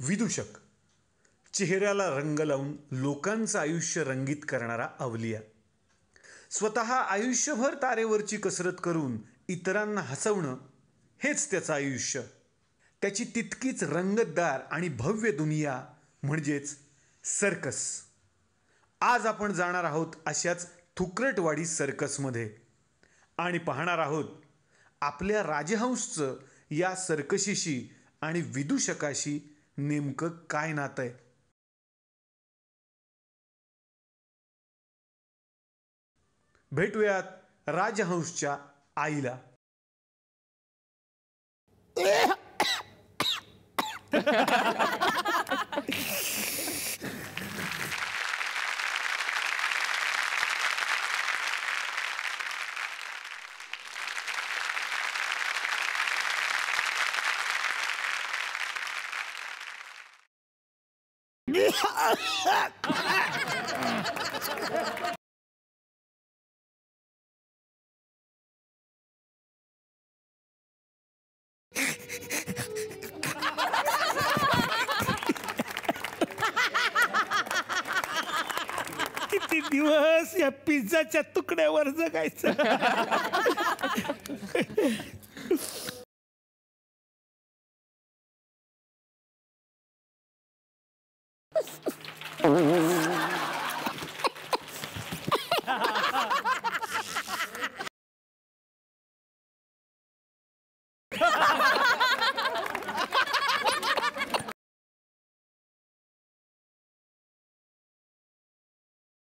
विदूषक, चेहऱ्याला रंग लावून लोकांचं आयुष्य रंगीत करणारा अवलिया, स्वतः आयुष्यभर तारेवरची कसरत करून इतरांना हसवणं हेच त्याचं आयुष्य. त्याची तितकीच रंगतदार आणि भव्य दुनिया म्हणजेच सर्कस. आज आपण जाणार आहोत अशाच थुकरटवाडी सर्कसमध्ये आणि पाहणार आहोत आपल्या राजहंसचं या सर्कशीशी आणि विदूषकाशी नेमकं काय नातं आहे. भेटूयात राजहंसच्या आईला. किती दिवस या पिझ्झाच्या तुकड्यावर जगायचं.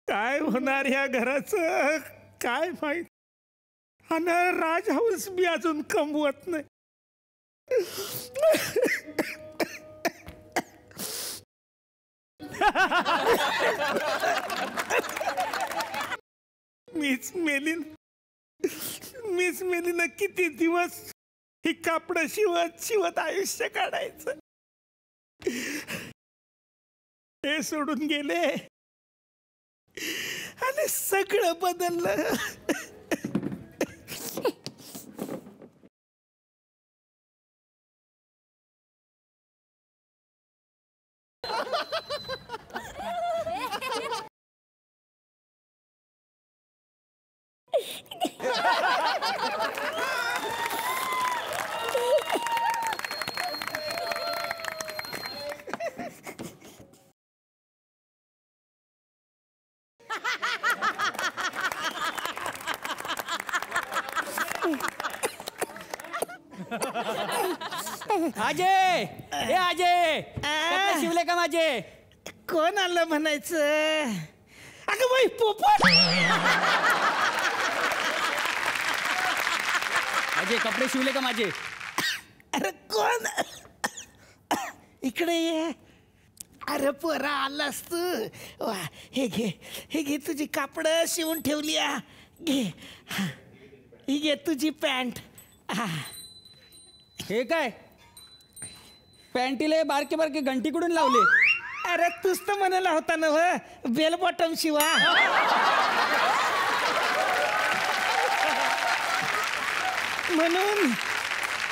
काय होणार ह्या घराचं काय माहित. आणि राजहंस मी अजून कमवत नाही. मीच मेली ना. किती दिवस ही कापड शिवत शिवत आयुष्य काढायचं. हे सोडून गेले आणि सगळं बदललं. अजय, ए अजय, कपडे शिवले का माझे? कोण आलं म्हणायचं? अगं बाई पोपट. अजय, कपडे शिवले का माझे? अरे कोण? इकडे ये. अरे पोरा आलास तू. वा, हे घे तुझी कापड शिवून ठेवली. घे, ही घे तुझी पॅन्ट. हे काय पॅन्टीला बारके बारके घंटी कुठून लावले? अरे तूच तर म्हणाला होता ना बेल बॉटम शिवा.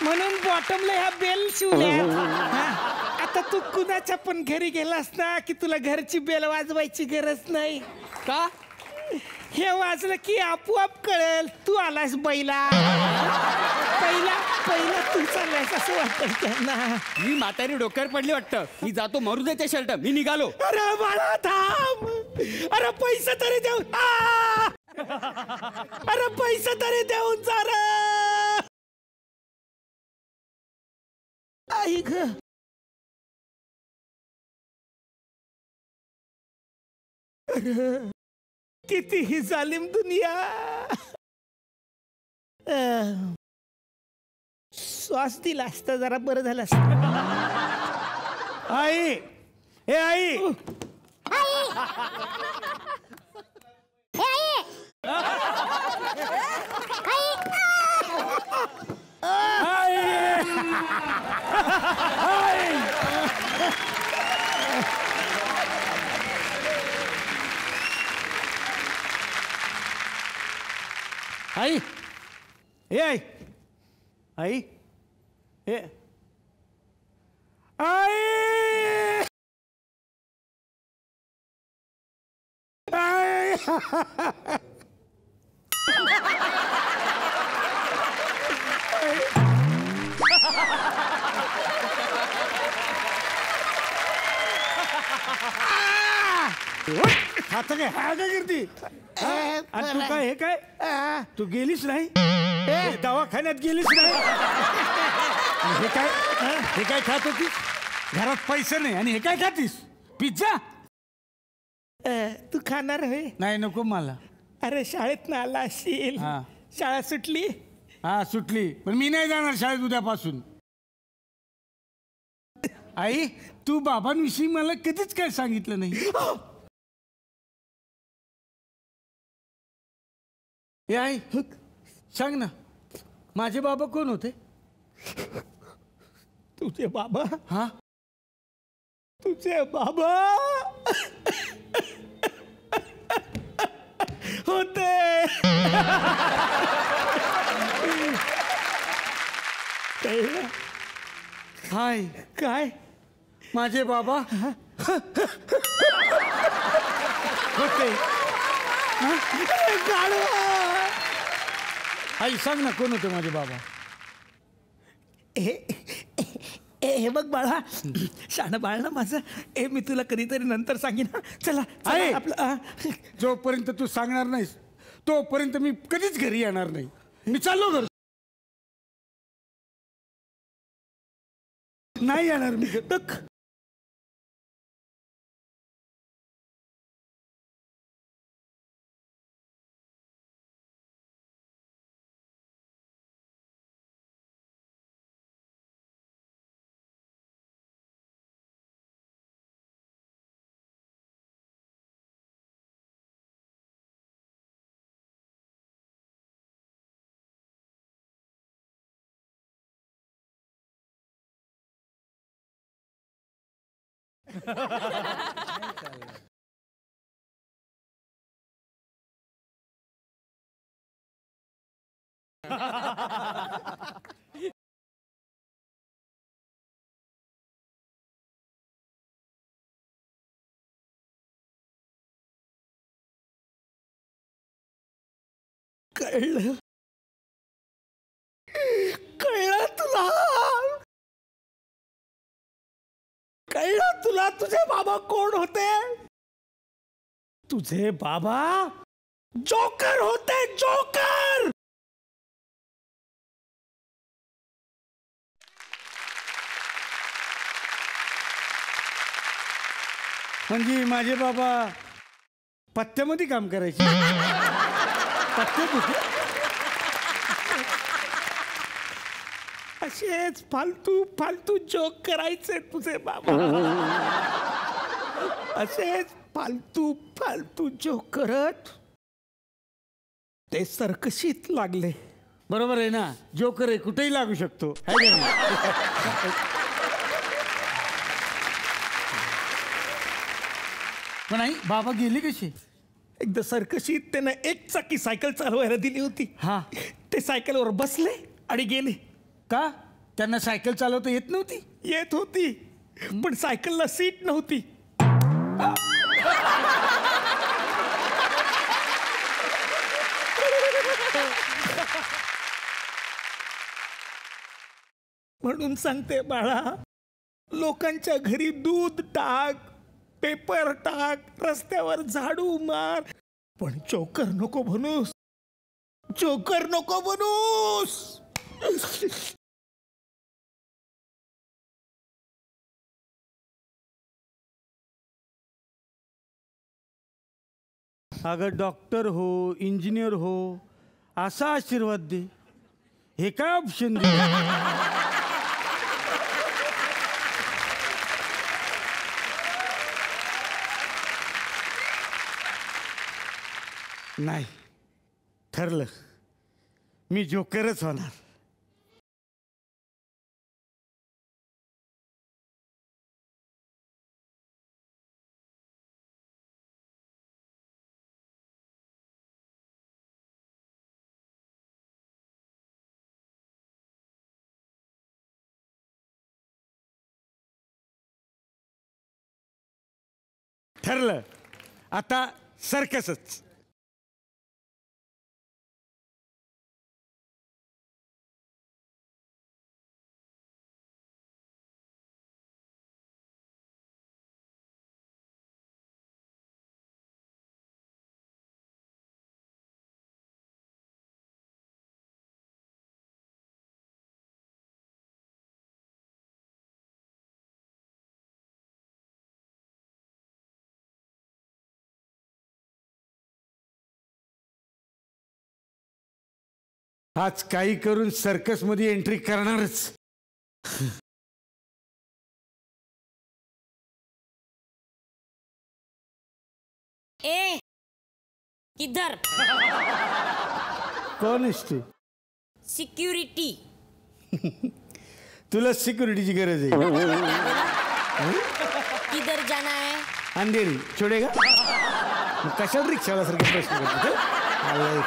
म्हणून बॉटमला ह्या बेल शिवल्या. आता तू कुणाच्या पण घरी गेलास ना की तुला घरची बेल वाजवायची गरज नाही. का? हे वाजलं की आपोआप कळेल तू आलास बैला. पहिला तू चाललायस असं वाटतं त्यांना. मी म्हातारी डोक्यावर पडली वाटतं. मी जातो मरुदेच्या शर्ट. मी निघालो. अरे बाळा थांब. अरे पैसा तरी देऊन. अरे पैसा तरी देऊन जा रे. आई ग. अरे किती ही जालिम दुनिया. श्वास दिला असता जरा बरं झालं असतं. आई, हे आई. आई, हे आई, आई, हे आई. आता काय हा काय करते आणि तू काय हे काय तू गेलीस नाही दवाखान्यात गेलीस नाही हे काय खात होतीस घरात पैसे नाही आणि हे काय खातीस पिझ्झा तू खाणार आहे नाही नको मला अरे शाळेत ना आला असशील हा. शाळा सुटली हा सुटली पण मी नाही जाणार शाळेत उद्यापासून आई तू बाबांविषयी मला कधीच काय सांगितलं नाही हे आई सांग ना माझे बाबा कोण होते तुझे बाबा हा तुझे बाबा होते कळलं? हाय काय माझे बाबा होते आई सांग ना कोण होते माझे बाबा हे बघ बाळा शाणं बाळ ना माझं मी तुला कधीतरी नंतर सांगेन चला आहे. आपलं जोपर्यंत तू सांगणार नाहीस तोपर्यंत मी कधीच घरी येणार नाही मी चाललो घर नाही येणार मी बघ कळलं कळलं तुला कळलं तुला तुझे बाबा कोण होते तुझे बाबा जोकर होते जोकर म्हणजे माझे बाबा पत्त्यामध्ये काम करायचे पत्त्यात होते असेच फालतू फालतू जोक करायचे तुझे बाबा असेच फालतू फालतू जोक करत ते सर्कशीत लागले बरोबर आहे ना जोकर आहे कुठेही लागू शकतो है का नाही? पण आई बाबा गेले कसे एकदा सर्कशीत त्यानं एक चाकी सायकल चालवायला दिली होती हा ते सायकलवर बसले आणि गेले का त्यांना सायकल चालवता येत नव्हती येत होती पण सायकलला सीट नव्हती म्हणून सांगते बाळा लोकांच्या घरी दूध टाक पेपर टाक रस्त्यावर झाडू मार पण जोकर नको बनूस जोकर नको बनूस अगं डॉक्टर हो इंजिनियर हो असा आशीर्वाद दे हे काय ऑप्शन दे नाही ठरलं मी जोकरच होणार ठरलं आता सर्कसच आज काही करून सर्कस मध्ये एंट्री करणारच. ए किधर कोण आहेस तू? सिक्युरिटी. तुला सिक्युरिटीची गरज आहे. किधर जाना है? अंधेरी छोडेगा. मग कशाला रिक्षाला सारखे प्रश्न करतो?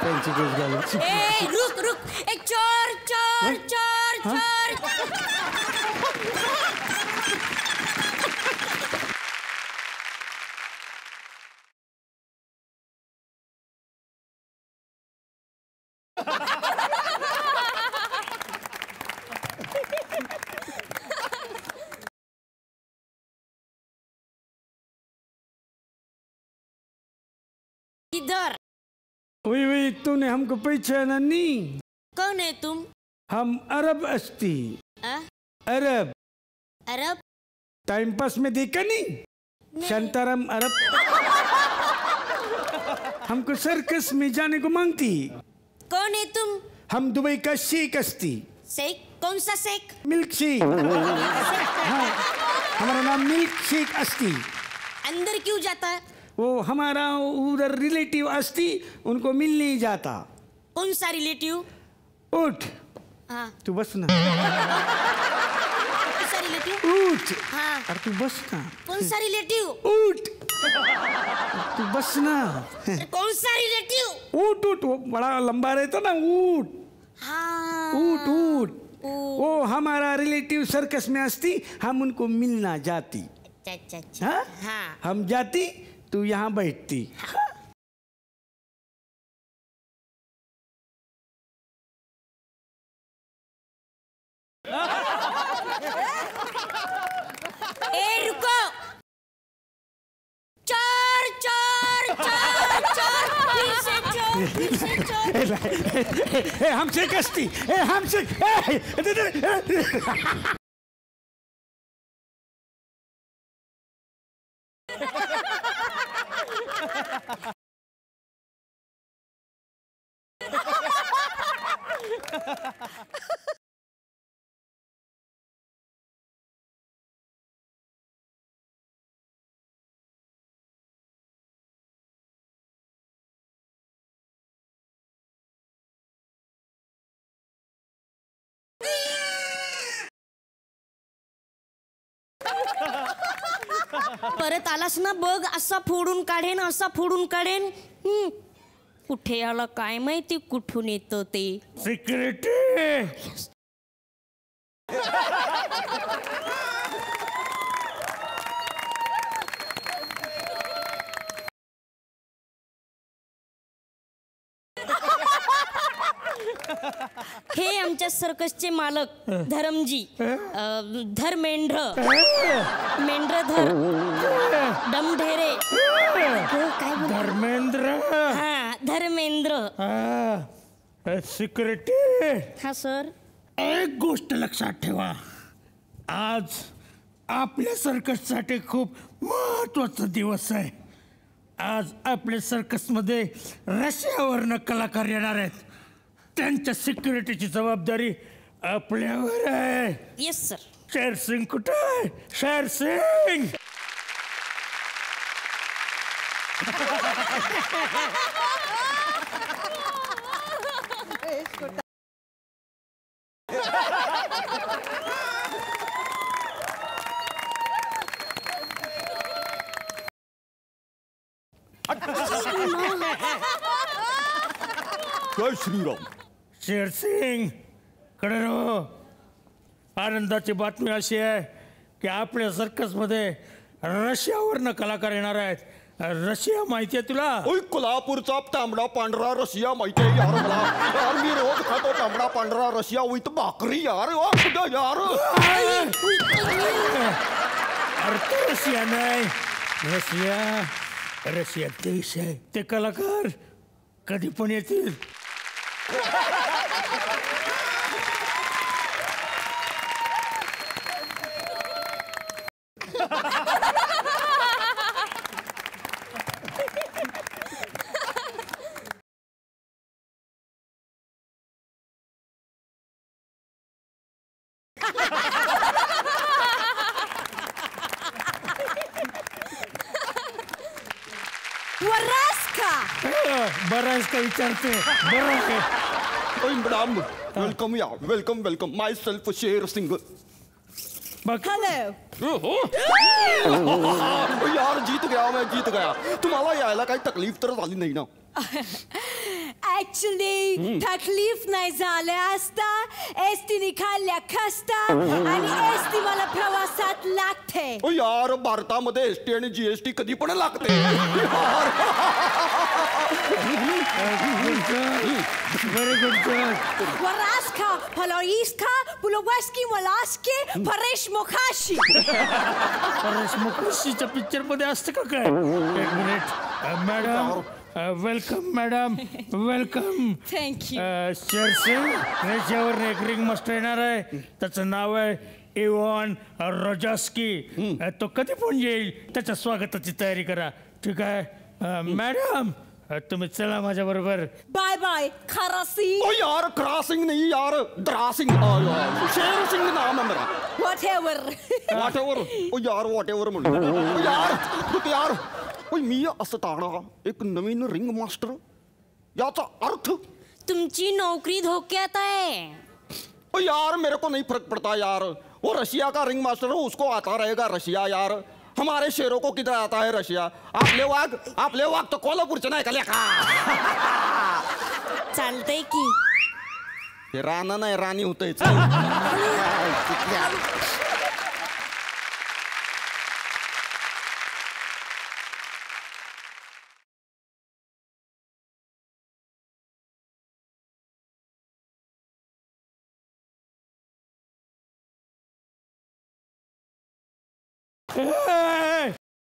त्यांची डोस घालून. ए रुक रुक. ए चोर चोर चोर चोर. किधर? वही वही तूने हमको पहचाना नहीं. कौन है तुम? हम अरब अस्ती. आ? अरब. अरब? टाइम पास में देखा नहीं? शांताराम अरब. हमको सर्कस में जाने को मांगती. कौन है तुम? हम दुबई का शेख अस्ती. शेख? कौन सा शेख? मिल्क शेख. हाँ, हमारा नाम मिल्क शेख अस्ती. अंदर क्यों जाता है? वो हमारा उधर रिलेटिव अस्ती, उनको मिल नहीं जाता. कौन सा रिलेटिव? उठ. हाँ. तू बस ना. कौन सा रिलेटिव? उठ. हाँ. अरे तू बस ना. कौन सा रिलेटिव? उठ. तू बस ना. कौन सा रिलेटिव? उठ उठ. वो बड़ा लंबा रहता ना. उठ. हाँ. उठ उठ. वो हमारा रिलेटिव सर्कस में अस्ती, हम उनको मिलना जाती. अच्छा अच्छा. हाँ? हाँ. हम जाती, तू यहाँ बैठती. ए रुको. चोर चोर चोर चोर. फिर से चोर फिर से चोर. हमसे कस्ती. हमसे. परत आलास ना बघ. असा फोडून काढेन असा फोडून काढेन. कुठे आला काय माहिती, कुठून येतो ते. सिक्युरिटी. हे आमच्या सर्कसचे मालक धरमजी. धर्मेंद्र. मेंढ्रधर. डमढेरे. काय बोल? धर्मेंद्र. हा धर्मेंद्र. सिक्युरिटी. हा सर. एक गोष्ट लक्षात ठेवा. आज आपल्या सर्कससाठी खूप महत्वाचा दिवस आहे. आज आपल्या सर्कसमध्ये रशियावरनं कलाकार येणार आहेत. त्यांच्या सिक्युरिटीची जबाबदारी आपल्यावर आहे. Yes sir. शेर सिंग कुठे आहे? शेर सिंग. जय श्रीराम. शेर सिंग कडे राहो. आनंदाची बातमी अशी आहे की आपल्या सर्कसमध्ये रशियावरनं कलाकार येणार आहेत. रशिया माहिती आहे तुला? ओय कोल्हापूरचा तांबडा पांढरा रशिया माहिती आहे यार मला. यार मी रोज खातो तांबडा पांढरा रशिया विथ भाकरी यार. यार अरे रशिया नाही. रशिया देश आहे. ते कलाकार कधी पण येतील. बरं आहेस का विचारते. बरं आहे. ओय मॅडम वेलकम या वेलकम माय सेल्फ शेर सिंग. बघ हॅलो. यार जीत गया. तुम्हाला यायला काही तकलीफ तर झाली नाही ना? ऍक्च्युली तकलीफ नाही झाल्या असता एसटी निघाल्या खसता आणि एसटी मला प्रवासात लागते. ओ यार भारतामध्ये एसटी आणि जीएसटी कधी पण लागते. Very good. Waraska, Poloriska, Pulowaski, Molaski, Paresh Mokashi. Paresh मुखर्जीच्या पिक्चर मध्ये असतं का काय? एक minute. Madam welcome madam welcome. Thank you. Sher Singh रेषेवर एक रिंग मास्टर येणार आहे. त्याचं नाव आहे इव्हॉन रोजास्की. तो कधी पण येईल त्याच्या स्वागताची तयारी करा. ठीक आहे मॅडम तुम्ही चला माझ्या बरोबर. Bye bye, Karasi. ओ यार क्रॉसिंग नहीं यार ड्रासिंग. शेर सिंग नाम है मेरा. Whatever. वॉटेवर. ओ यार वॉटेवर म्हणलं. यार रुक यार. ओय मी असताना एक नवीन रिंग मास्टर याचा अर्थ. तुमची नोकरी धोक्यात आहे. ओ यार मेरे को नहीं फर्क पड़ता यार. वो रशिया का रिंग मास्टर है उसको आता रहेगा रशिया यार. हमारे शेरों को किधर आता है रशिया. आपले वाघ तो कोल्हापूरचे नाही का लेखा. चालतंय की. हे राणा नाही राणी होतंय.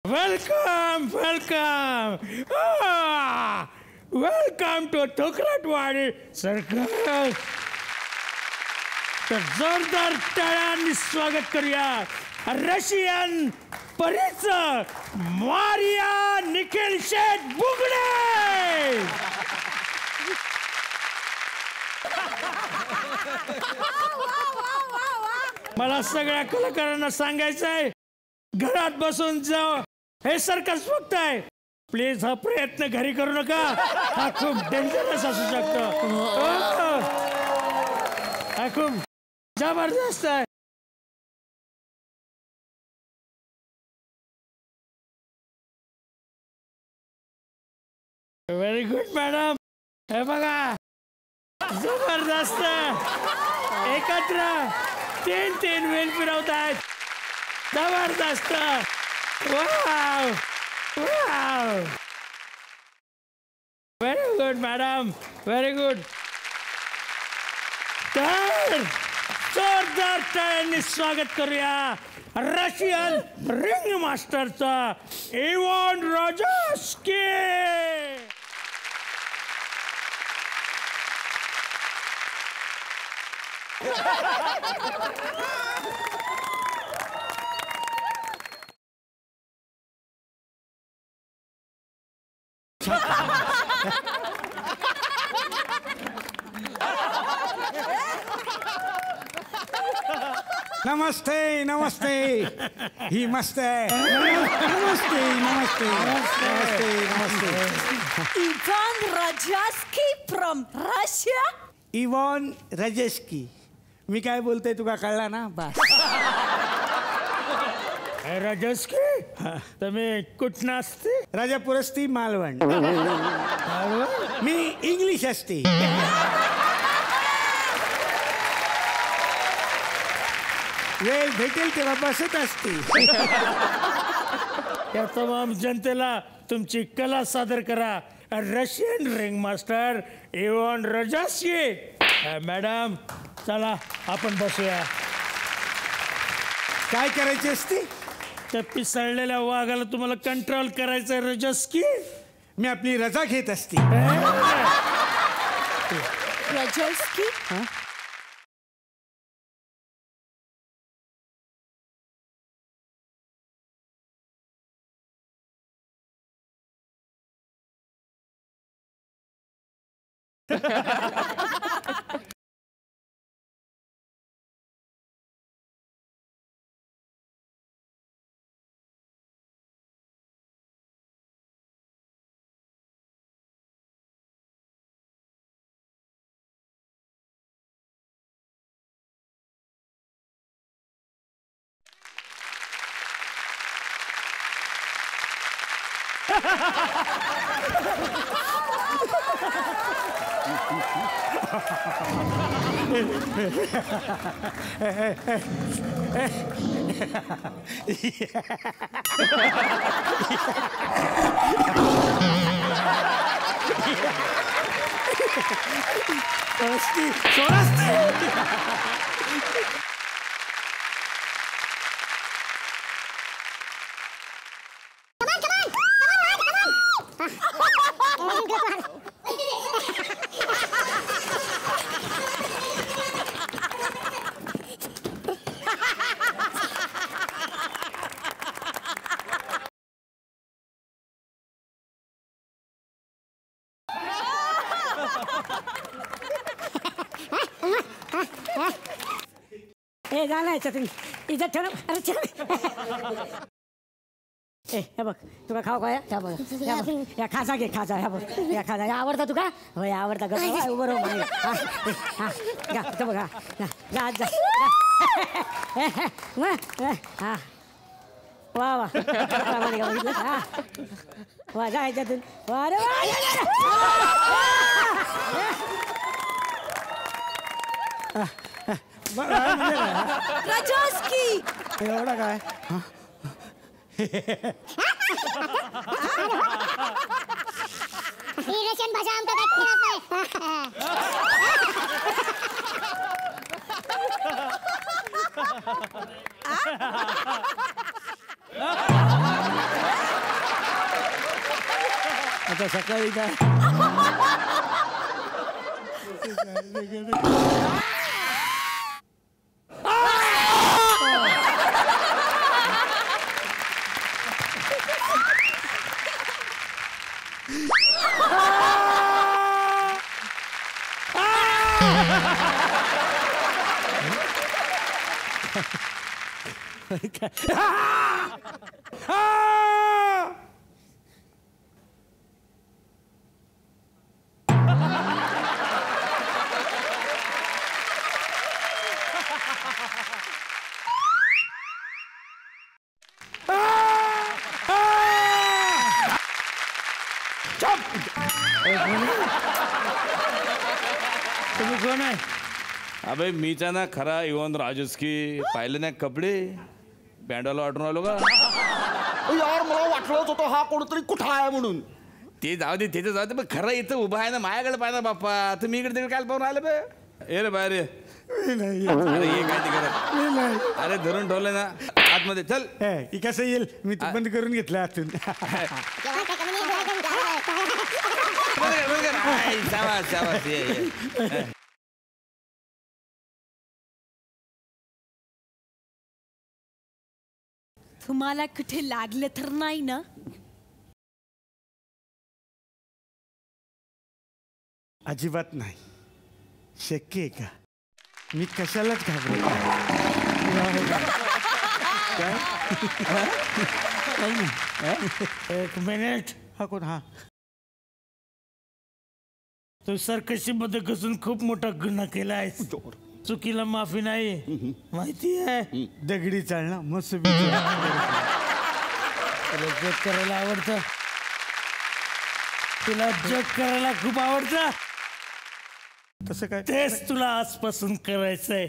Welcome welcome to Thokratwadi circus. तर जोरदार टाळ्यांनी स्वागत करूया रशियन परीच मारिया निखिल शेठ बुगडे. मला सगळ्या कलाकारांना सांगायचं आहे घरात बसून जाओ. हे सर्कस फक्त आहे. प्लीज हा प्रयत्न घरी करू नका. हा खूप डेंजरस असू शकतो. हा खूप जबरदस्त आहे. Very good madam. हे बघा जबरदस्त. एकत्र तीन वेल फिरवत आहेत. जबरदस्त. Wow very good madam very good. तर जोरदार टाळ्यांनी स्वागत करूया रशियन रिंग मास्टरचा इव्हॉन रोजास्की. नमस्ते नमस्ते. ही मस्त आहे. नमस्ते नमस्ते नमस्ते नमस्ते. Ivan Rajaski from Russia. इव्हॉन रजेस्की. मी काय बोलतोय तुका कळला ना? बस. राजस्की तुम्ही कुठनं असते? राजापुरस्ती मालवण. मी इंग्लिश असते. वेळ भेटेल तेव्हा बसत असते. या तमाम जनतेला तुमची कला सादर करा रशियन रिंग मास्टर इव्हॉन रोजास्की. मॅडम चला आपण बसूया. काय करायचे असते? त्या पिसळलेल्या वाघाला तुम्हाला कंट्रोल करायचं रोजास्की. मी आपली रजा घेत असते. Rajaski. हे झालं याच्यातून इज्जत ठेव. अरे ठेव. हे बघ तुला खाऊ काय ह्या बघ या खाजा घे खाजा ह्या बघ या खाजा या आवडता तुका हो या आवडता ग उभं राहू म्हणे हा बघ हा जा जा हा वा वा हा वा जा ह्याच्यातून वा रे राजोस्की एवढा काय ही रशियन भाषा आमका काय कळत नाही. आता सकाळी काय तुम्ही कोण आहे? अबे मीच आहे ना खरा इवन राजस्की. पाहिले नाही कपडे बँडवाला वाटून आलो का? यार मला वाटलंच होतं हा कोणतरी कुठं आहे म्हणून. ते जाऊ दे तिथे जाऊ दे पण खरं इथं उभा आहे ना माझ्याकडे पाहिजे बाप्पा. तुम्ही इकडे तिकडे काय पाहून आले बे? ये रे बाहेर ये. अरे ये काय तिकडे अरे धरून ठेवलं ना आतमध्ये चल. ही कसं येईल मी तू बंद करून घेतलं आतून. शाबास शाबास ये. तुम्हाला कुठे लागले तर नाही ना? अजिबात नाही. शक्य आहे का? मी कशालाच घाबरत एक मिनिट. हा कोण हा तू सरकशी मध्ये घुसून खूप मोठा गुन्हा केला आहेस. चुकीला माफी नाही माहिती आहे. दगडी चालणं मस्त तुला जग करायला आवडतं. तुला जग करायला खूप आवडतं. तसं काय तेच तुला आजपासून करायचंय.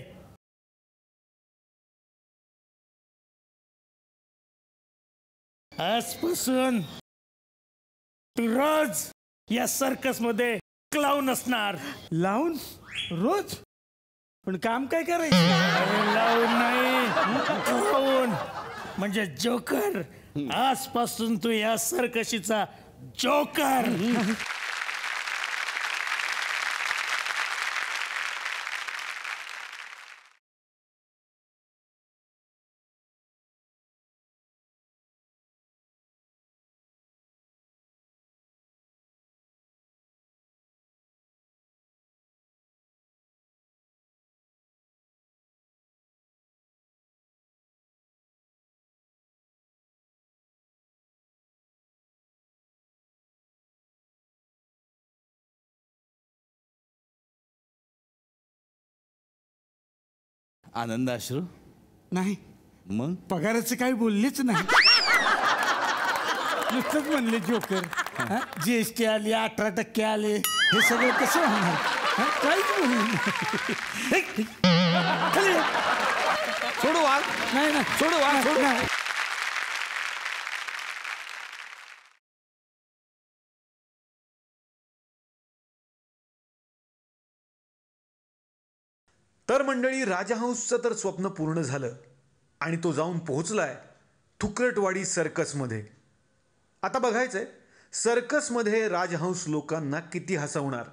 आजपासून तू रोज या सर्कस मध्ये क्लाउन असणार. लावून रोज पण काम काय करायचं? लावून नाही क्लाउन म्हणजे जोकर. आजपासून तू या सर्कशीचा जोकर. आनंद अश्रू नाही मग पगाराचं काही बोललीच नाही. नुसतंच म्हणले जोकर. GST आली, 18% आले, हे सगळं कसं होणार? काहीच म्हणलं सोडू वाघ. नाही सोडू वाघ, सोडू. तर मंडळी, राजहंसचं तर स्वप्न पूर्ण झालं आणि तो जाऊन पोहोचलाय थुकरटवाडी सर्कसमध्ये. आता बघायचंय सर्कसमध्ये राजहंस लोकांना किती हसवणार.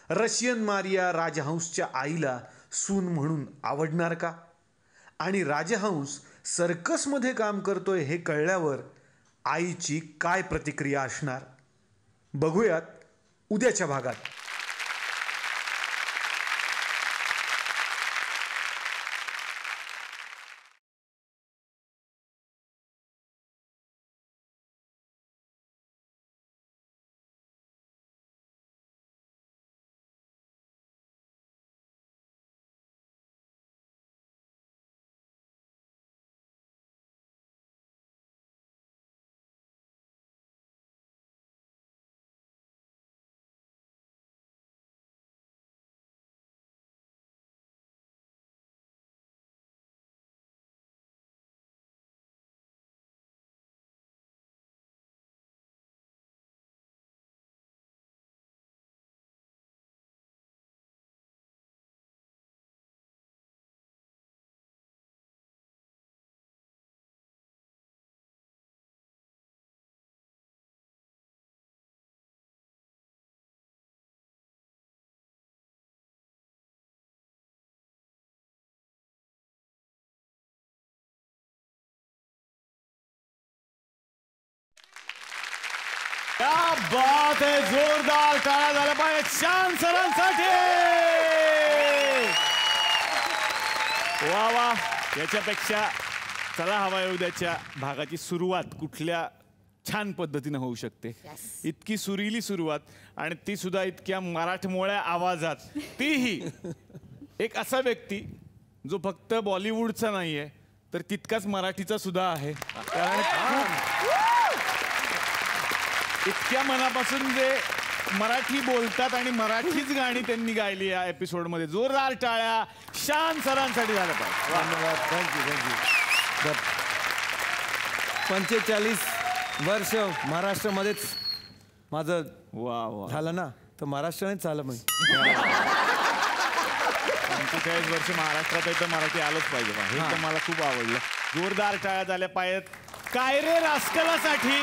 रशियन मारिया राजहंसच्या आईला सून म्हणून आवडणार का? आणि राजहंस सर्कसमध्ये काम करतोय हे कळल्यावर आईची काय प्रतिक्रिया असणार, बघूयात उद्याच्या भागात. क्या बात आहे, जोरदार टाळ्या झाल्या पाहिजे शान सरांसाठी. वा वा, याच्यापेक्षा चला हवा उद्याच्या भागाची सुरुवात कुठल्या छान पद्धतीने होऊ शकते. इतकी सुरीली सुरुवात आणि ती सुद्धा इतक्या मराठमोळ्या आवाजात, तीही एक असा व्यक्ती जो फक्त बॉलिवूडचा नाहीये तर तितकाच मराठीचा सुद्धा आहे. कारण इतक्या मनापासून जे मराठी बोलतात आणि मराठीच गाणी त्यांनी गायली या एपिसोडमध्ये. जोरदार टाळ्या शान सरांसाठी झाल्या पाहिजे. थँक्यू. 45 वर्ष महाराष्ट्रामध्येच माझं वा वा झालं ना, तर महाराष्ट्रानेच झालं. मग 45 वर्ष महाराष्ट्रात आहे तर मराठी आलंच पाहिजे. हे तर मला खूप आवडलं. जोरदार टाळ्या झाल्या पाहिजेत कायरे रास्कलासाठी.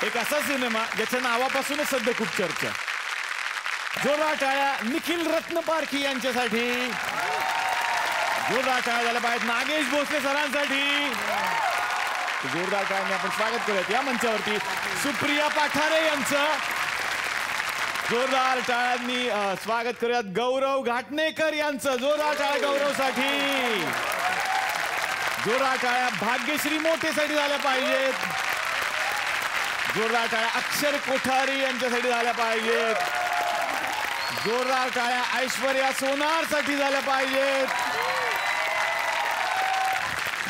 एक असा सिनेमा ज्याच्या नावापासूनच सध्या खूप चर्चा. जोरदार टाळ्या निखिल रत्नपारखी यांच्यासाठी. जोरदार टाळ्या झाल्या पाहिजेत नागेश भोसले सरांसाठी. जोरदार टाळ्यांनी आपण स्वागत करूयात या मंचावरती सुप्रिया पाठारे यांचं. जोरदार टाळ्यांनी स्वागत करूयात गौरव घाटणेकर यांचं. जोरदार टाळ्या गौरवसाठी. जोरदार टाळ्या भाग्यश्री मोतेसाठी झाल्या पाहिजेत. जोरदार टाळ्या अक्षर कोठारी यांच्यासाठी झाल्या पाहिजेत. जोरदार टाळ्या ऐश्वर्या सोनारसाठी झाल्या पाहिजेत.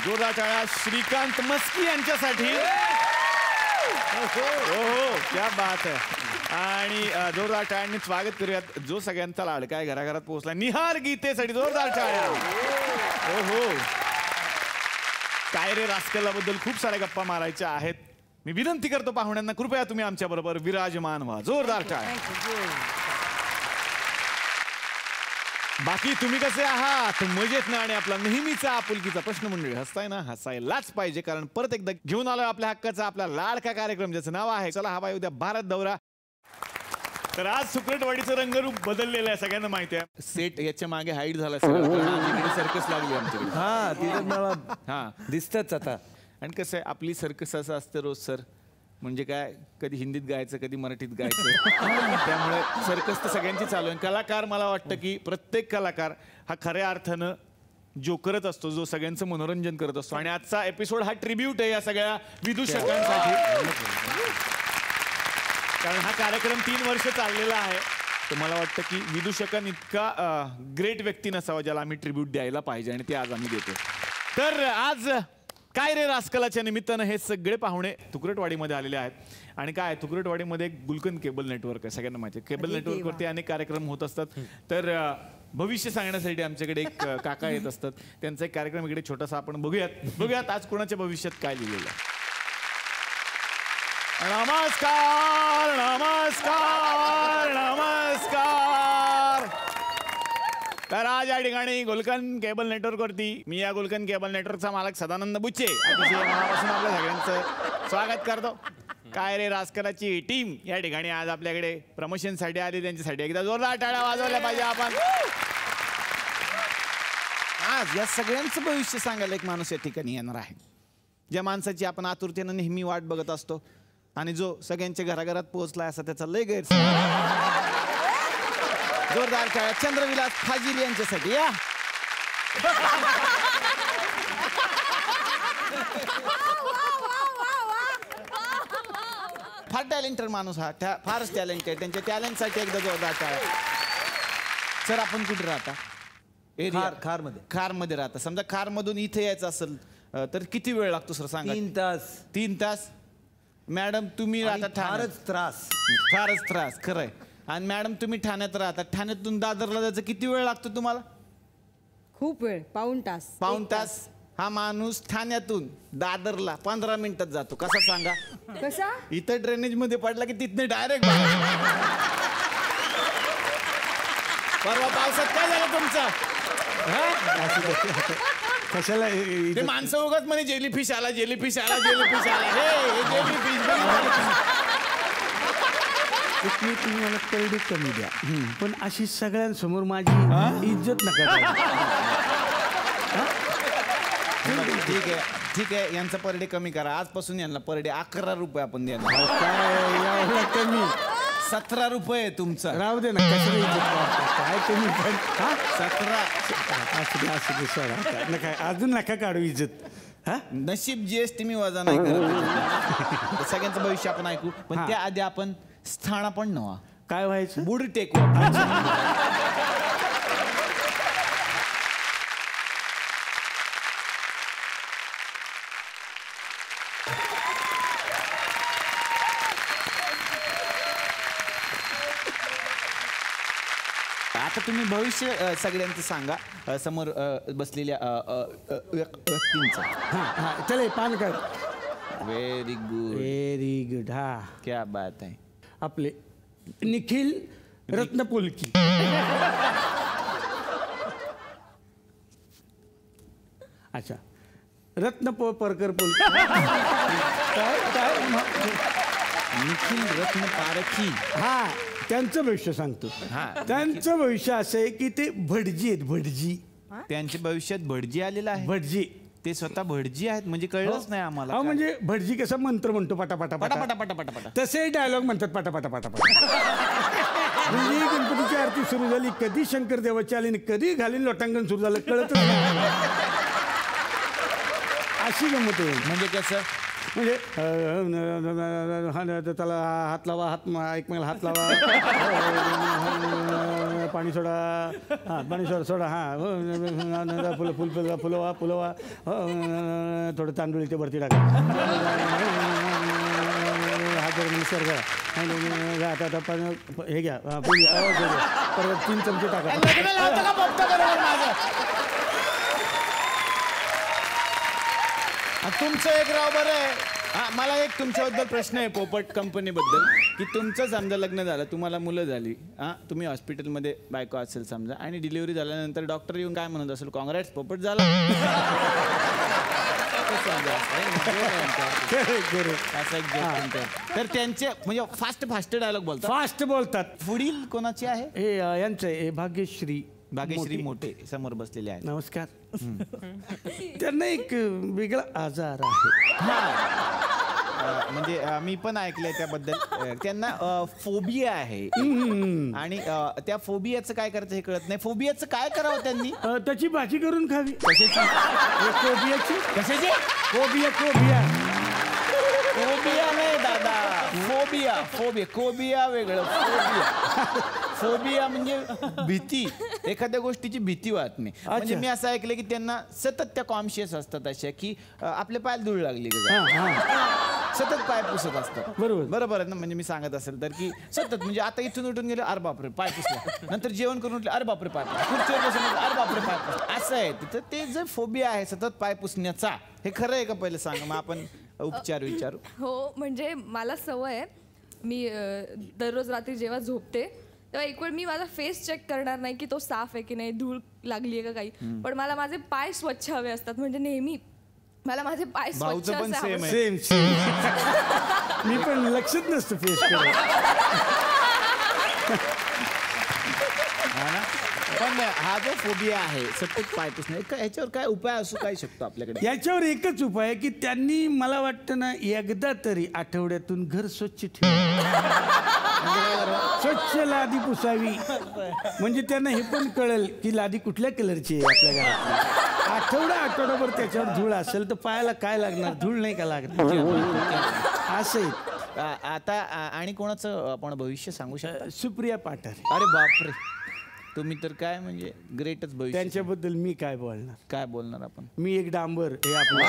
जोरदार टाळ्या श्रीकांत मस्की यांच्यासाठी. हो, क्या बात आहे. आणि जोरदार टाळ्यांनी स्वागत करूयात जो सगळ्यांचा लाडका आहे, घराघरात पोहोचला, निहार गीतेसाठी. जोरदार टाळ्या. हो, कायरे रास्कलाबद्दल खूप साऱ्या गप्पा मारायच्या आहेत. मी विनंती करतो पाहुण्यांना, कृपया तुम्ही आमच्या बरोबर विराजमान व्हा. जोरदार टाळ्या. बाकी तुम्ही कसे आहात? मजेत ना? आणि आपला नेहमीचा आपुलकीचा प्रश्न मंडळी, हसताय ना? हसायलाच पाहिजे, कारण परत एकदा घेऊन आलोय आपल्या हक्काचा आपला लाडका कार्यक्रम ज्याचं नाव आहे चला हवा उद्या भारत दौरा. तर आज सुकरटवाडीचं रंगरूप बदललेलं आहे, सगळ्यांना माहिती आहे. सेट याच्या मागे हाईट झाला सर्कस लागली आमच्याकडे. हा, तिथं मला दिसतच आता. आणि कसं आहे आपली सर्कस असं असतं रोज सर, म्हणजे काय कधी हिंदीत गायचं कधी मराठीत गायचं. त्यामुळे सर्कस तर सगळ्यांची चालू आहे. कलाकार, मला वाटतं की प्रत्येक कलाकार हा खऱ्या अर्थानं जोकरच असतो जो सगळ्यांचं मनोरंजन करत असतो. आणि आजचा एपिसोड हा ट्रिब्यूट आहे या सगळ्या विदूषकांसाठी, कारण हा कार्यक्रम 3 वर्ष चाललेला आहे. तर मला वाटतं की विदूषकांनी इतका ग्रेट व्यक्ती नसावा ज्याला आम्ही ट्रिब्यूट द्यायला पाहिजे, आणि ते आज आम्ही देतो. तर आज काय रे रास्कलाच्या निमित्तानं हे सगळे पाहुणे तुकरटवाडीमध्ये आलेले आहेत आणि काय तुकरटवाडीमध्ये एक गुलकंद केबल नेटवर्क आहे, सगळ्यांना माहिती आहे. केबल नेटवर्कवरती अनेक कार्यक्रम होत असतात. तर भविष्य सांगण्यासाठी आमच्याकडे एक काका येत असतात. त्यांचा एक कार्यक्रम इकडे छोटासा आपण बघूयात आज कोणाच्या भविष्यात काय लिहिलेलं आहे. नमस्कार नमस्कार नमस्कार. तर आज या ठिकाणी गुलकंद केबल नेटवर्कवरती मी या गुलकंद केबल नेटवर्कचा मालक सदानंद बुच्चे अतिशय मनापासून आपल्या सगळ्यांचं स्वागत करतो. काय रे रास्कलाची टीम या ठिकाणी आज आपल्याकडे प्रमोशनसाठी आली, त्यांच्यासाठी एकदा जोरदार टाळ्या वाजवल्या पाहिजे आपण. आज या सगळ्यांचं भविष्य सांगायला एक माणूस या ठिकाणी येणार आहे, ज्या माणसाची आपण आतुरतेनं नेहमी वाट बघत असतो आणि जो सगळ्यांच्या घराघरात पोहोचलाय असा त्याचा लय गैरसमज. जोरदार टाळ्या चंद्रविलास फाजील यांच्यासाठी या. फार टॅलेंटेड माणूस हा, फारच टॅलेंटेड. त्यांच्या टॅलेंटसाठी एकदा जोरदार टाळ्या. सर आपण कुठे राहता? खारमध्ये राहता. समजा खारमधून इथे यायचं असेल तर किती वेळ लागतो सर सांगा? 3 तास. मॅडम तुम्ही राहता फारच त्रास खरंय. आणि मॅडम तुम्ही ठाण्यात राहता, ठाण्यातून दादरला जायचं किती वेळ लागतो तुम्हाला? खूप वेळ, पाऊण तास. हा माणूस ठाण्यातून दादरला 15 मिनिटात जातो. कसा सांगा? कसा? इथं ड्रेनेज मध्ये पडला की तिथने डायरेक्ट. परवा पावसात काय झालं तुमचं? कशाला ते माणसं उगाच म्हणे जेलीफिश आला. हे जेलीफिश तुम्ही मला परडी कमी द्या, पण अशी सगळ्यांसमोर माझी इज्जत नका. ठीक आहे यांचा पर डे कमी करा. आजपासून यांना पर डे 11 रुपये आपण देणार. काय कमी? 17 रुपये तुमचा. राहू दे ना, काय कमी? 17. काय अजून नका काढू इज्जत. नशीब जीएसटी मी वजा नाही करत. सगळ्यांचं भविष्य आपण ऐकू, पण त्याआधी आपण स्थाना पण नवा काय व्हायचं? बुड टेकू. आता तुम्ही भविष्य सगळ्यांचं सांगा समोर बसलेल्या व्यक्तींचं. चले पान काढ. Very good. हा क्या बात आहे. आपले निखिल रत्नपुलकी. अच्छा परकर पुलकी. निखिल रत्न पारखी. हा त्यांचं भविष्य सांगतो. त्यांचं भविष्य असं आहे की ते भटजी आहेत. भटजी. त्यांच्या भविष्यात भटजी आलेला आहे. भटजी ते स्वतः भटजी आहेत म्हणजे कळलंच नाही आम्हाला. म्हणजे भटजी कसा मंत्र म्हणतो पटापटा पटापटा तसे डायलॉग म्हणतात पटापटा. म्हणजे गणपतीची आरती सुरू झाली, कधी शंकर देवाची आली आणि कधी घालीन लोटांगण सुरू झालं कळतच नाही. अशी गंमत आहे. म्हणजे कसं? म्हणजे त्याला हात लावा, एकमेकाला हात लावा, पाणी सोडा, पाणी सोडा. फुलवा थोडं तांदूळ इथे वरती टाका. हात निसर्ग आता हे घ्या परत 3 चमचे टाका. तुमचं एक राव बरं आहे. मला एक तुमच्याबद्दल प्रश्न आहे पोपट कंपनीबद्दल, की तुमचं समजा लग्न झालं, तुम्हाला मुलं झाली, तुम्ही हॉस्पिटलमध्ये बायको असेल समजा, आणि डिलिव्हरी झाल्यानंतर डॉक्टर येऊन काय म्हणत असेल? काँग्रेस पोपट झाला. तर त्यांचे म्हणजे फास्ट डायलॉग बोलतात. पुढील कोणाची आहे? हे यांचं भाग्यश्री मोठे समोर बसलेले आहेत. नमस्कार. त्यांना एक वेगळा आजार आहे. म्हणजे मी पण ऐकलंय त्याबद्दल. त्यांना फोबिया आहे आणि त्या फोबियाचं काय करायचं हे कळत नाही. फोबियाचं काय करावं त्यांनी? त्याची भाजी करून खावी. कशाची? कशाची? कोबिया नाही दादा, फोबिया. कोबिया वेगळं. फोबिया फोबिया म्हणजे भीती, एखाद्या गोष्टीची भीती वाटणे. म्हणजे मी असं ऐकलं की त्यांना सतत त्या कॉन्शियस असतात अशा की आपल्या पायाला धूळ लागली का, सतत पाय पुसत असतात. बरोबर आहे ना. म्हणजे मी सांगत असेल तर की सतत म्हणजे आता इथून उठून गेले अरे बापरे पाय पुसला, नंतर जेवण करून उठले अरे बापरे पाय पुसला, खुर्चीवर बसून अरे बापरे पाय पुसला, असं आहे. तिथं ते जे फोबिया आहे सतत पाय पुसण्याचा, हे खरं आहे का पहिलं सांगा, मग आपण उपचार विचारू. हो, म्हणजे मला सवय आहे, मी दररोज रात्री जेव्हा झोपते तेव्हा एक वेळ मी माझा फेस चेक करणार नाही की तो साफ आहे की नाही, धूळ लागली आहे का काही, पण मला माझे पाय स्वच्छ हवे असतात. म्हणजे नेहमी मला माझे पाय स्वच्छ सेम मी पण लक्षच नसतं फेस पण हा जो फोबिया आहे सतत पाय पुसणे, ह्याच्यावर काय उपाय असू काय शकतो आपल्याकडे? याच्यावर एकच उपाय आहे की त्यांनी मला वाटतं ना एकदा तरी आठवड्यातून घर स्वच्छ ठेव, स्वच्छ लादी पुसावी, म्हणजे त्यांना हे पण कळेल की लादी कुठल्या कलरची आहे आपल्या घरात. आठवडाभर त्याच्यावर धूळ असेल तर पायाला काय लागणार, धूळ नाही का लागणार असं. आता आणि कोणाचं आपण भविष्य सांगू शकतो? सुप्रिया पाटर. अरे बापरे, तुम्ही तर काय म्हणजे ग्रेटच भविष्य. त्यांच्याबद्दल मी काय बोलणार, काय बोलणार आपण? मी एक डांबर, हे आपलं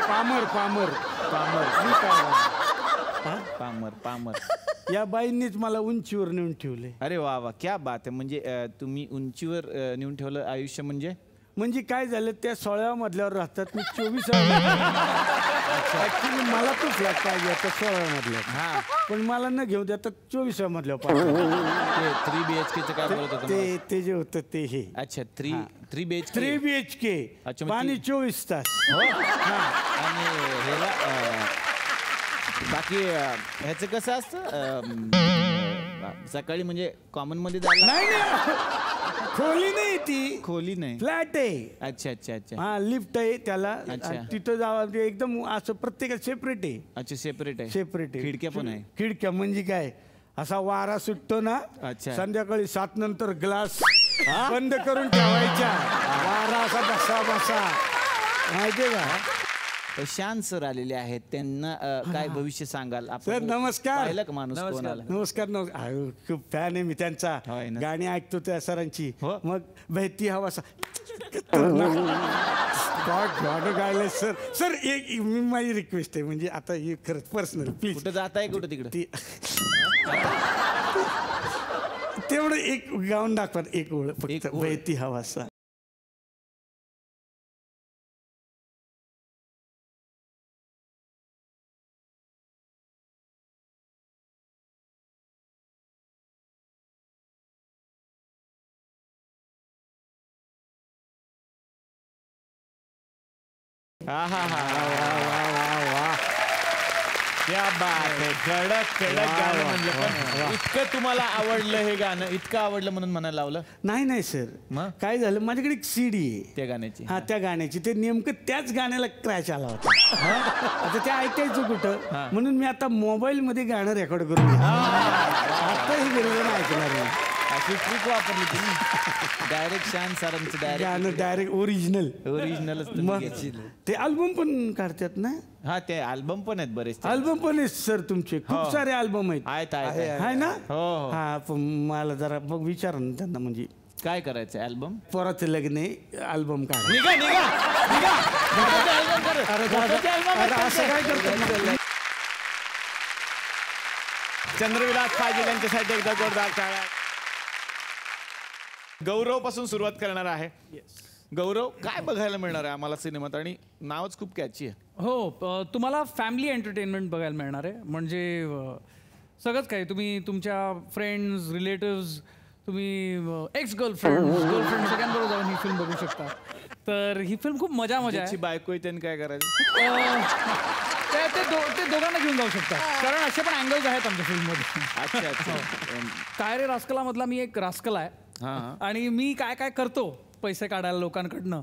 पामर पामर पामर मी काय पामर पामर. या बाईंनीच मला उंचीवर नेऊन ठेवले. अरे वा वा, क्या बात आहे. म्हणजे तुम्ही उंचीवर नेऊन ठेवलं आयुष्य. म्हणजे काय झालं, त्या 16व्या मधल्यावर राहतात, मी 24व्या. ऍक्च्युली मला तो फ्लॅट पाहिजे आता 16व्या मधल्यावर, पण मला न घेऊ देतात 24व्या मधल्यावर. 3 BHK काय बोलत होतं ते जे होतं ते हे. अच्छा 3 BHK. 3 BHK पाणी 24 तास. आणि ह्याला बाकी ह्याचं कसं असतं, सकाळी म्हणजे कॉमन मध्ये जायला नाही, खोली नाही, ती खोली नाही, फ्लॅट आहे. अच्छा अच्छा अच्छा. हा, लिफ्ट आहे त्याला, तिथं जावं एकदम असं प्रत्येकात सेपरेट आहे. अच्छा सेपरेट आहे. सेपरेट आहे. खिडक्या पण आहे. खिडक्या म्हणजे काय, असा वारा सुटतो ना, संध्याकाळी 7 नंतर ग्लास बंद करून ठेवायच्या, वारा असा बसा बसा, माहितीये का. शांत सर आलेले आहेत, त्यांना काय भविष्य सांगाल? सर नमस्कार. पाहिलं का माणूस कोणाला? नमस्कार. खूप फॅन आहे मी त्यांचा, गाणी ऐकतो त्या सरांची. मग बहती हवा गायले सर. सर एक माझी रिक्वेस्ट आहे, म्हणजे आता हे खरंच पर्सनल, प्लीज. कुठं जात आहे, कुठं तिकडे तेवढं एक गाऊन दाखवा, एक ओळ फक्त, बहती हवा. क्या बात आहे. कडक कडक गाणं म्हणलं. पण इतकं तुम्हाला आवडलं हे गाणं, इतकं आवडलं म्हणून म्हणायला लावलं? नाही सर, काय झालं, माझ्याकडे एक CD आहे त्या गाण्याची. हा, त्या गाण्याची. ते नेमकं त्याच गाण्याला क्रॅश आला होता. आता ते ऐकायचं कुठं, म्हणून मी आता मोबाईल मध्ये गाणं रेकॉर्ड करून आता ही गरज ऐकणार नाही. अशी ट्रिक वापरली तुम्ही डायरेक्ट. शान सरांचं गाणं डायरेक्ट ओरिजिनलच. ते अल्बम पण काढतात ना? हा, ते अल्बम पण आहेत, बरेच अल्बम पण आहेत सर तुमचे, खूप सारे अल्बम आहेत. आहे ना? हो. हा, पण मला जरा बघ विचार ना त्यांना, म्हणजे काय करायचं अल्बम? पोराचं लग्न अल्बम काढ. निघा निघा निघा. असं काय करतात? चंद्रविलास पाटील यांच्यासाठी एकदा जोरदार टाळ्या. गौरव पासून सुरुवात करणार आहे. गौरव, काय बघायला मिळणार आहे आम्हाला सिनेमात? आणि नावच खूप कॅची आहे. हो, तुम्हाला फॅमिली एंटरटेनमेंट बघायला मिळणार आहे. म्हणजे सगळंच काही, तुम्ही तुमच्या फ्रेंड्स, रिलेटिव्स, तुम्ही एक्स गर्लफ्रेंड सगळ्यांबरोबर जाऊन ही फिल्म बघू शकता. तर ही फिल्म खूप मजा आहे. बायको त्यांनी काय करायचं, ते दोघांना घेऊन जाऊ शकतात, कारण असे पण अँगल्स आहेत आमच्या फिल्ममध्ये. अच्छा अच्छा. काय रे रास्कला मधला मी एक रास्कल आहे, आणि मी काय काय करतो पैसे काढायला लोकांकडनं,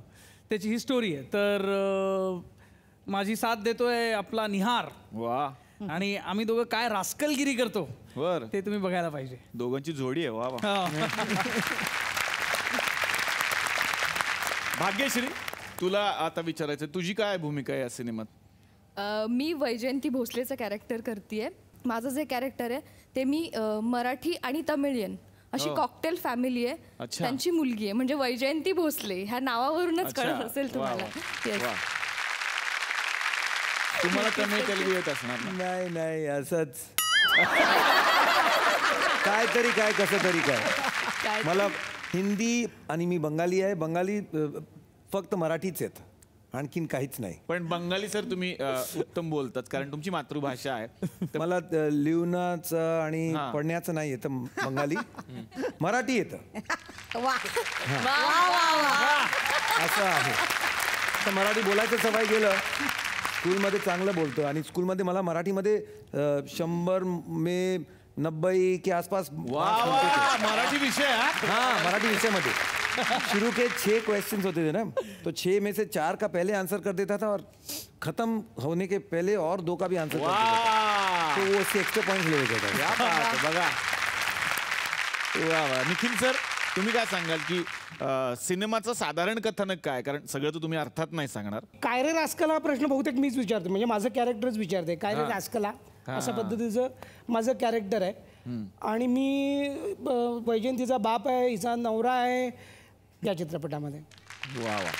त्याची ही स्टोरी आहे. तर माझी साथ देतोय आपला निहार. वा. आणि आम्ही दोघं काय रास्कलगिरी करतो ते तुम्ही बघायला पाहिजे. दोघांची जोडी आहे. वा वा. भाग्यश्री, तुला आता विचारायचं, तुझी काय भूमिका आहे या सिनेमात? मी वैजयंती भोसलेचं कॅरेक्टर करते. माझं जे कॅरेक्टर आहे ते मी मराठी आणि तमिळियन अशी कॉकटेल फॅमिली आहे. अच्छा. त्यांची मुलगी आहे म्हणजे वैजयंती भोसले ह्या नावावरूनच कळत असेल तुम्हाला. Yes. तुम्हाला तमिळ तेलुगू येत असणार ना? नाही नाही असंच काय तरी काय कसं तरी काय. मला हिंदी आणि मी बंगाली आहे. बंगाली फक्त मराठीच आहेत, आणखीन काहीच नाही. पण बंगाली सर तुम्ही उत्तम बोलतात कारण तुमची मातृभाषा आहे. मला लिहण्याचं आणि पढण्याचं नाही येतं बंगाली. मराठी येतं. असं आहे. तर मराठी करायचं सवय गेलं. स्कूलमध्ये चांगलं बोलतो आणि स्कूलमध्ये मला मराठीमध्ये 100 में 90 के आसपास मराठी विषय. हाँ मराठी विषय मध्ये शुरू के 6 क्वेश्चंस होते थे ना, तो 6 में से 4 का पहले आंसर कर देता था और खत्म होने के पहले और 2 का भी आंसर कर देता था. तो वो उससे एक्स्ट्रा पॉइंट्स ले लेता था. बघा. निखिल सर तुम्ही काय सांगाल की सिनेमाचं साधारण कथानक काय, कारण सगळं तर तुम्ही अर्थात नाही सांगणार. काय रे रास्कल हा प्रश्न बहुतेक मीच विचारतो, म्हणजे माझं कॅरेक्टरच विचारते. काय रे रास्कला अशा पद्धतीचं माझं कॅरेक्टर आहे. आणि मी वैजयंतीचा बाप आहे, हिचा नवरा आहे या चित्रपटामध्ये. वा वा.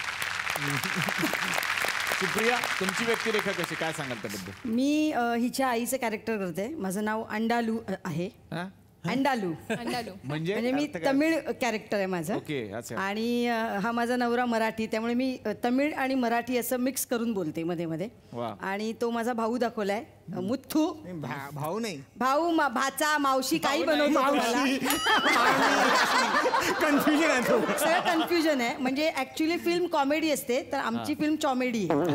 सुप्रिया तुमची व्यक्तिरेखा कशी, काय सांगाल त्याबद्दल? मी हिच्या आईचं कॅरेक्टर करते. माझं नाव अंडालू आहे. अंडालू म्हणजे मी तमिळ कॅरेक्टर आहे माझं. आणि हा माझा नवरा मराठी, त्यामुळे मी तमिळ आणि मराठी असं मिक्स करून बोलते मध्ये मध्ये. आणि तो माझा भाऊ दाखवलाय मुथ्थू. भाऊ नाही, भाऊ भाचा मावशी काही बनवतो. कन्फ्युजन आहे, सगळं कन्फ्युजन आहे. म्हणजे ऍक्च्युली फिल्म कॉमेडी असते, तर आमची फिल्म चॉमेडी आहे.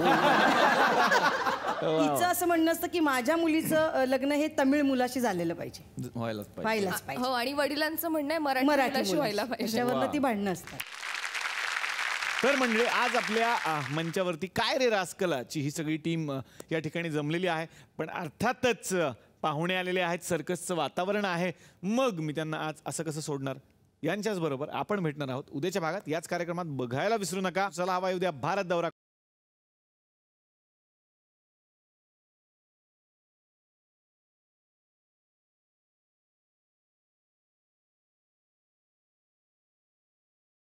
तिचं असं म्हणणं असतं की माझ्या मुलीचं लग्न हे तमिळ मुलाशी झालेलं पाहिजे, व्हायलाच पाहिजे. हो, आणि वडिलांचं म्हणणं आहे मराठी मुलाशी व्हायला पाहिजे. त्याच्यावरती भांडणं असतात. तर म्हणजे आज आपल्या मंचावरती काय रे रास्कलाची ही सगळी टीम या ठिकाणी जमलेली आहे. पण अर्थातच पाहुणे आलेले आहेत, सर्कसचं वातावरण आहे, मग मी त्यांना आज असं कसं सोडणार. यांच्याच बरोबर आपण भेटणार आहोत उद्याच्या भागात याच कार्यक्रमात. बघायला विसरू नका. चला हवा उद्या भारत दौरा.